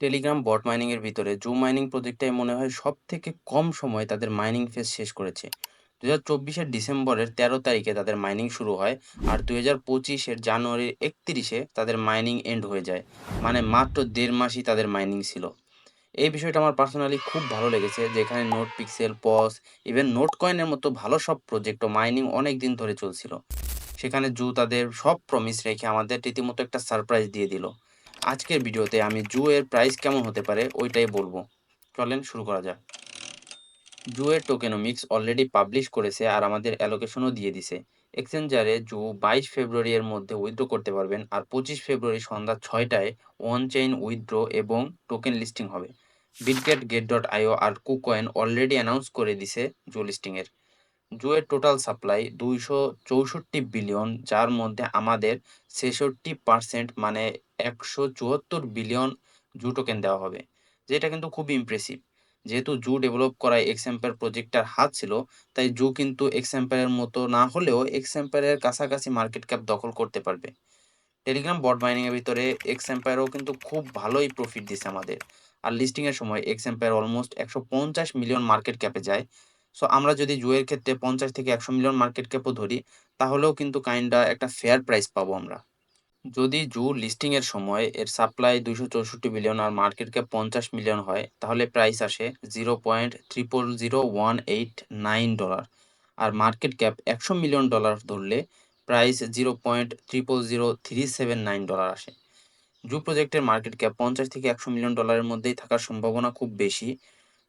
Telegram বট mining এর ভিতরে zoom mining প্রজেক্টটাই মনে হয় সবথেকে কম সময়ে তাদের মাইনিং ফেজ শেষ করেছে। 2024 ডিসেম্বরের 13 তারিখে তাদের মাইনিং শুরু হয়, আর 2025 জানুয়ারির 31-এ তাদের মাইনিং এন্ড হয়ে যায়। মানে মাত্র 1.5 মাসই তাদের মাইনিং ছিল। এই বিষয়টা আমার পার্সোনালি খুব ভালো লেগেছে, যেখানে নোট পিক্সেল, পস, ইভেন নোট কয়েনের মতো ভালো সব প্রজেক্ট ও মাইনিং অনেক দিন ধরে চলছিল। সেখানে জু তাদের সব প্রমিস রেখে আমাদের রীতিমতো একটা সারপ্রাইজ দিয়ে দিল। আজকের ভিডিওতে আমি জু এর প্রাইস কেমন হতে পারে ওইটাই বলবো। চলেন শুরু করা যাক। জু এর টোকেনোমিক্স অলরেডি পাবলিশ করেছে আর আমাদের অ্যালোকেশনও দিয়ে দিছে। এক্সচেঞ্জারে জু 22 ফেব্রুয়ারি এর মধ্যে উইথড্র করতে পারবেন, আর 25 ফেব্রুয়ারি সন্ধ্যা 6টায় অন চেইন উইথড্র এবং টোকেন লিস্টিং হবে। বিটগেট, গেট ডট আইও আর কুকয়েন অলরেডি অ্যানাউন্স করে দিছে জু লিস্টিং এর। জুয়ের টোটাল সাপ্লাই 264 বিলিয়ন, যার মধ্যে আমাদের 66% মানে 174 বিলিয়ন জু টোকেন দেওয়া হবে, যেটা কিন্তু খুবই ইমপ্রেসিভ। যেহেতু জু ডেভেলপ করায় এক্সএম্পায়ার প্রজেক্টটার হাত ছিল, তাই জু কিন্তু এক্সএম্পায়ারের মতো না হলেও এক্সএম্পায়ারের কাছাকাছি মার্কেট ক্যাপ দখল করতে পারবে। টেলিগ্রাম বট মাইনিং এর ভিতরে এক্সএম্পায়ারও কিন্তু খুব ভালোই প্রফিট দিছে আমাদের। আর লিস্টিং এর সময় এক্সএম্পায়ার অলমোস্ট 150 মিলিয়ন মার্কেট ক্যাপে যায়। সো আমরা যদি জুয়ের ক্ষেত্রে 50 থেকে 100 মিলিয়ন মার্কেট ক্যাপও ধরি, তাহলেও কিন্তু কাইন্ডা একটা ফেয়ার প্রাইস পাবো আমরা। যদি জু লিস্টিং এর সময় এর সাপ্লাই 264 বিলিয়ন আর মার্কেট ক্যাপ 50 মিলিয়ন হয়, তাহলে প্রাইস আসে $0.000189। আর মার্কেট ক্যাপ $100 মিলিয়ন ধরলে প্রাইস $0.000379 আসে। জু প্রজেক্টের মার্কেট ক্যাপ 50 থেকে 100 মিলিয়ন ডলারের মধ্যেই থাকার সম্ভাবনা খুব বেশি।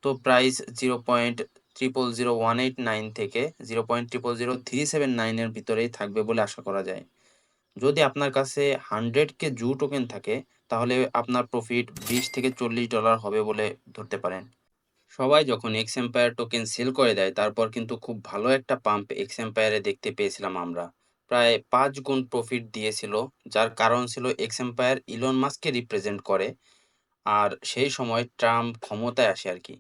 তো প্রাইস 0.000189 থেকে 0.000379 এর ভিতরেই থাকবে বলে আশা করা যায়। যদি আপনার কাছে 100 কে জু টোকেন থাকে, তাহলে আপনার প্রফিট $20 থেকে $40 হবে বলে ধরতে পারেন। সবাই যখন এক্স এম্পায়ার টোকেন সেল করে দেয়, তারপর কিন্তু খুব ভালো একটা পাম্প এক্স এম্পায়ারে দেখতে পেয়েছিলাম আমরা। প্রায় 5 গুণ প্রফিট দিয়েছিল, যার কারণ ছিল এক্স এম্পায়ার ইলন মাস্ককে রিপ্রেজেন্ট করে, আর সেই সময় ট্রাম্প ক্ষমতায় আসে আর কি।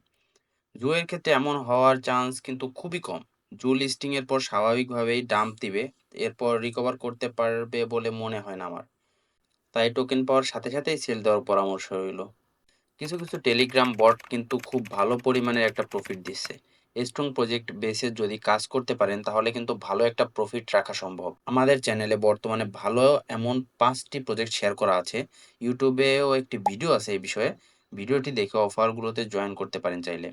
জু এর ক্ষেত্রে এমন হওয়ার চান্স কিন্তু খুবই কম। জু লিস্টিং এর পর স্বাভাবিকভাবেই ডাম্প দিবে, এরপর রিকভার করতে পারবে বলে মনে হয় না আমার। তাই টোকেন পাওয়ার সাথে সাথেই সেল দেওয়ার পরামর্শ রইল। কিছু কিছু টেলিগ্রাম বট কিন্তু খুব ভালো পরিমাণের একটা প্রফিট দিচ্ছে। স্ট্রং প্রজেক্ট বেসে যদি কাজ করতে পারেন, তাহলে কিন্তু ভালো একটা প্রফিট রাখা সম্ভব। আমাদের চ্যানেলে বর্তমানে ভালো এমন 5টি প্রজেক্ট শেয়ার করা আছে। ইউটিউবেও একটি ভিডিও আছে এই বিষয়ে। ভিডিওটি দেখে অফারগুলোতে জয়েন করতে পারেন চাইলে।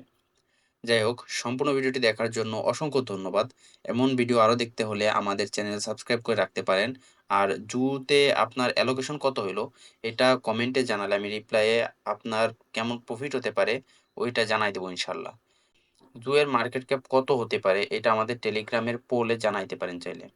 যাই হোক, সম্পূর্ণ ভিডিওটি দেখার জন্য অসংখ্য ধন্যবাদ। এমন ভিডিও আরো দেখতে হলে আমাদের চ্যানেল সাবস্ক্রাইব করে রাখতে পারেন। আর জুতে আপনার অ্যালোকেশন কত হইলো, এটা কমেন্টে জানালে আমি রিপ্লাইয়ে আপনার কেমন প্রফিট হতে পারে ওইটা জানাই দেবো ইনশাল্লাহ। জুয়ের মার্কেট ক্যাপ কত হতে পারে এটা আমাদের টেলিগ্রামের পোলে জানাইতে পারেন চাইলে।